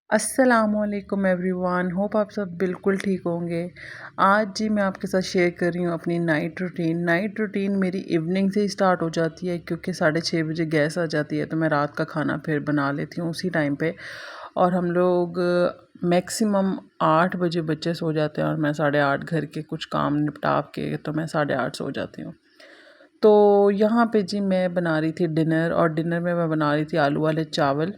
अस्सलामुअलैकुम everyone, hope आप सब बिल्कुल ठीक होंगे। आज जी मैं आपके साथ शेयर कर रही हूँ अपनी नाइट रूटीन मेरी इवनिंग से ही स्टार्ट हो जाती है क्योंकि 6:30 बजे गैस आ जाती है तो मैं रात का खाना फिर बना लेती हूँ उसी टाइम पे। और हम लोग मैक्सिमम 8 बजे बच्चे सो जाते हैं और मैं 8:30 घर के कुछ काम निपटा के तो मैं 8:30 सो जाती हूँ। तो यहाँ पे जी मैं बना रही थी डिनर और डिनर में मैं बना रही थी आलू वाले चावल।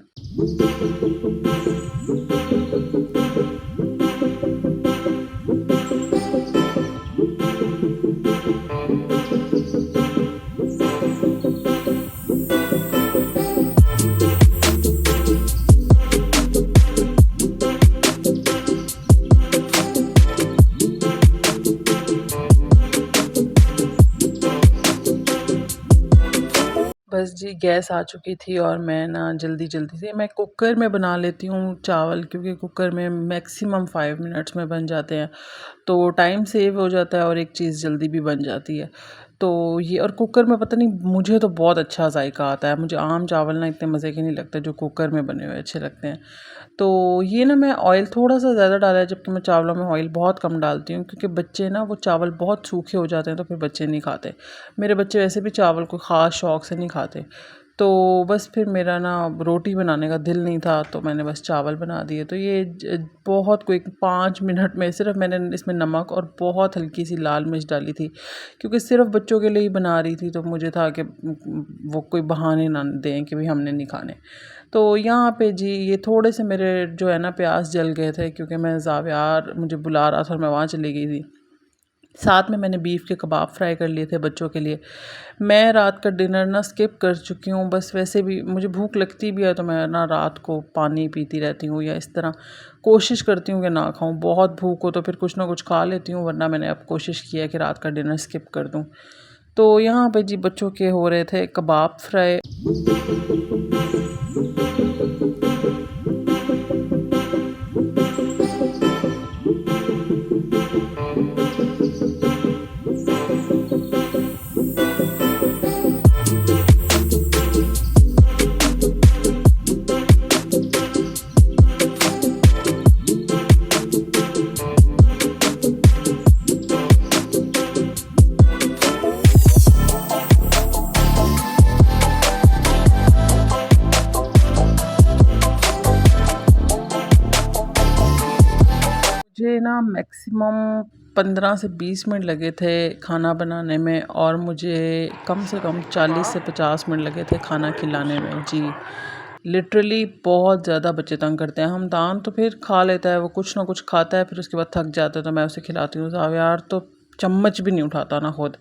बस जी गैस आ चुकी थी और मैं ना जल्दी-जल्दी से मैं कुकर में बना लेती हूँ चावल क्योंकि कुकर में मैक्सिमम 5 मिनट्स में बन जाते हैं। तो टाइम सेव हो जाता है और एक चीज़ जल्दी भी बन जाती है। तो ये और कुकर में पता नहीं मुझे तो बहुत अच्छा ज़ायका आता है। मुझे आम चावल ना इतने मज़े के नहीं लगते जो कुकर में बने हुए अच्छे लगते हैं। तो ये ना मैं ऑयल थोड़ा-सा ज़्यादा डाला है जबकि मैं चावलों में ऑयल बहुत कम डालती हूँ क्योंकि बच्चे ना वो चावल बहुत सूखे हो जाते हैं तो फिर बच्चे नहीं खाते। मेरे बच्चे वैसे भी चावल को ख़ास शौक से नहीं खाते। तो बस फिर मेरा ना रोटी बनाने का दिल नहीं था तो मैंने बस चावल बना दिए। तो ये बहुत क्विक 5 मिनट में सिर्फ मैंने इसमें नमक और बहुत हल्की सी लाल मिर्च डाली थी क्योंकि सिर्फ बच्चों के लिए ही बना रही थी तो मुझे था कि वो कोई बहाने ना दें कि भाई हमने नहीं खाने। तो यहाँ पे जी ये थोड़े से मेरे जो है ना प्याज जल गए थे क्योंकि मैं ज़ावियार मुझे बुला रहा था और मैं वहाँ चली गई थी। साथ में मैंने बीफ के कबाब फ्राई कर लिए थे बच्चों के लिए। मैं रात का डिनर ना स्किप कर चुकी हूँ, बस वैसे भी मुझे भूख लगती भी है तो मैं ना रात को पानी पीती रहती हूँ या इस तरह कोशिश करती हूँ कि ना खाऊँ। बहुत भूख हो तो फिर कुछ ना कुछ खा लेती हूँ वरना मैंने अब कोशिश किया है कि रात का डिनर स्किप कर दूँ। तो यहाँ पे जी बच्चों के हो रहे थे कबाब फ्राई। मुझे ना मैक्सिमम 15 से 20 मिनट लगे थे खाना बनाने में और मुझे कम से कम 40 से 50 मिनट लगे थे खाना खिलाने में जी। लिटरली बहुत ज़्यादा बच्चे तंग करते हैं। हमदान तो फिर खा लेता है, वो कुछ ना कुछ खाता है फिर उसके बाद थक जाता है तो मैं उसे खिलाती हूँ। ज़ावियार तो चम्मच भी नहीं उठाता ना खुद,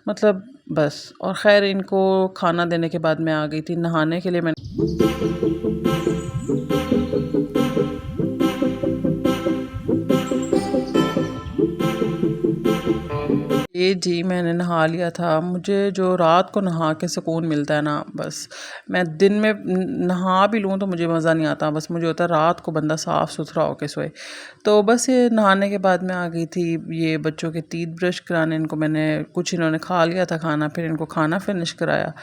मतलब बस। और ख़ैर इनको खाना देने के बाद मैं आ गई थी नहाने के लिए। मैं ये जी मैंने नहा लिया था। मुझे जो रात को नहा के सुकून मिलता है ना, बस मैं दिन में नहा भी लूँ तो मुझे मज़ा नहीं आता। बस मुझे होता है रात को बंदा साफ़ सुथरा होके सोए। तो बस ये नहाने के बाद मैं आ गई थी ये बच्चों के टीथ ब्रश कराने। इनको मैंने कुछ इन्होंने खा लिया था खाना, फिर इनको खाना फिनिश कराया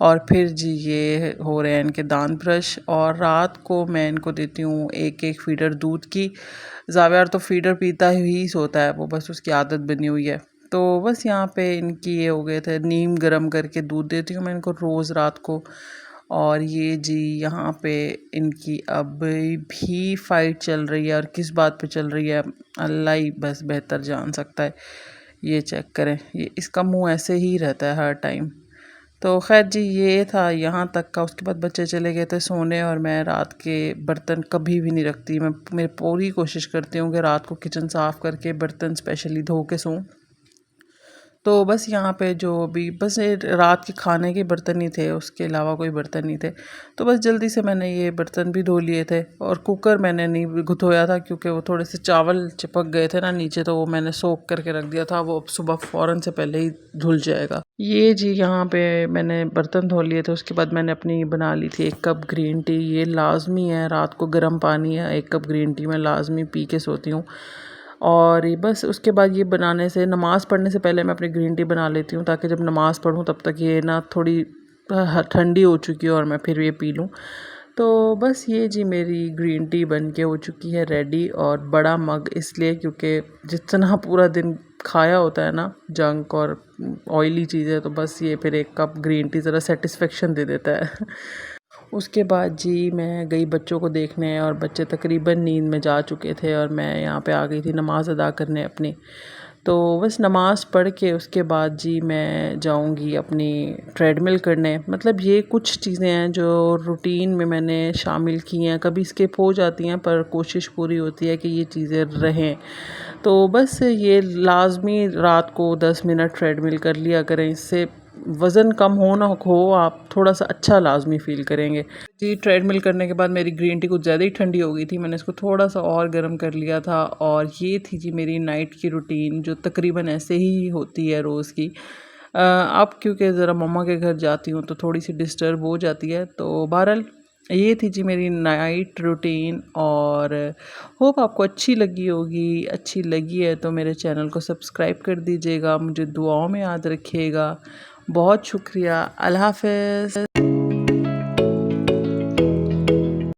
और फिर जी ये हो रहे हैं इनके दांत ब्रश। और रात को मैं इनको देती हूँ एक एक फीडर दूध की। ज़ावियार तो फीडर पीता ही सोता है, वो बस उसकी आदत बनी हुई है। तो बस यहाँ पे इनकी ये हो गए थे, नीम गरम करके दूध देती हूँ मैं इनको रोज़ रात को। और ये जी यहाँ पे इनकी अब भी फ़ाइट चल रही है और किस बात पे चल रही है अल्लाह ही बस बेहतर जान सकता है। ये चेक करें, ये इसका मुंह ऐसे ही रहता है हर टाइम। तो खैर जी ये था यहाँ तक का। उसके बाद बच्चे चले गए थे सोने और मैं रात के बर्तन कभी भी नहीं रखती। मैं पूरी कोशिश करती हूँ कि रात को किचन साफ़ करके बर्तन स्पेशली धो के सोऊं। तो बस यहाँ पे जो भी बस ये रात के खाने के बर्तन ही थे, उसके अलावा कोई बर्तन नहीं थे। तो बस जल्दी से मैंने ये बर्तन भी धो लिए थे और कुकर मैंने नहीं धोया था क्योंकि वो थोड़े से चावल चिपक गए थे ना नीचे, तो वो मैंने सोख करके रख दिया था, वो अब सुबह फ़ौरन से पहले ही धुल जाएगा। ये जी यहाँ पे मैंने बर्तन धो लिए थे। उसके बाद मैंने अपनी बना ली थी 1 कप ग्रीन टी। ये लाजमी है, रात को गर्म पानी है 1 कप ग्रीन टी मैं लाजमी पी के सोती हूँ। और ये बस उसके बाद ये बनाने से नमाज़ पढ़ने से पहले मैं अपनी ग्रीन टी बना लेती हूँ ताकि जब नमाज़ पढ़ूँ तब तक ये ना थोड़ी ठंडी हो चुकी है और मैं फिर ये पी लूँ। तो बस ये जी मेरी ग्रीन टी बन के हो चुकी है रेडी, और बड़ा मग इसलिए क्योंकि जितना पूरा दिन खाया होता है ना जंक और ऑयली चीज़ें, तो बस ये फिर एक कप ग्रीन टी ज़रा सेटिस्फेक्शन दे देता है। उसके बाद जी मैं गई बच्चों को देखने, और बच्चे तकरीबन नींद में जा चुके थे और मैं यहाँ पे आ गई थी नमाज़ अदा करने अपनी। तो बस नमाज़ पढ़ के उसके बाद जी मैं जाऊँगी अपनी ट्रेडमिल करने। मतलब ये कुछ चीज़ें हैं जो रूटीन में मैंने शामिल की हैं, कभी स्किप हो जाती हैं पर कोशिश पूरी होती है कि ये चीज़ें रहें। तो बस ये लाज़मी रात को 10 मिनट ट्रेडमिल कर लिया करें, इससे वज़न कम हो ना हो आप थोड़ा सा अच्छा लाज़मी फ़ील करेंगे। जी ट्रेडमिल करने के बाद मेरी ग्रीन टी कुछ ज़्यादा ही ठंडी हो गई थी, मैंने इसको थोड़ा सा और गर्म कर लिया था, और ये थी जी मेरी नाइट की रूटीन जो तकरीबन ऐसे ही होती है रोज़ की। अब क्योंकि ज़रा मम्मा के घर जाती हूँ तो थोड़ी सी डिस्टर्ब हो जाती है, तो बहरहाल ये थी जी मेरी नाइट रूटीन, और होप आपको अच्छी लगी होगी। अच्छी लगी है तो मेरे चैनल को सब्सक्राइब कर दीजिएगा, मुझे दुआओं में याद रखिएगा। बहुत शुक्रिया। अल्लाह हाफ़िज़।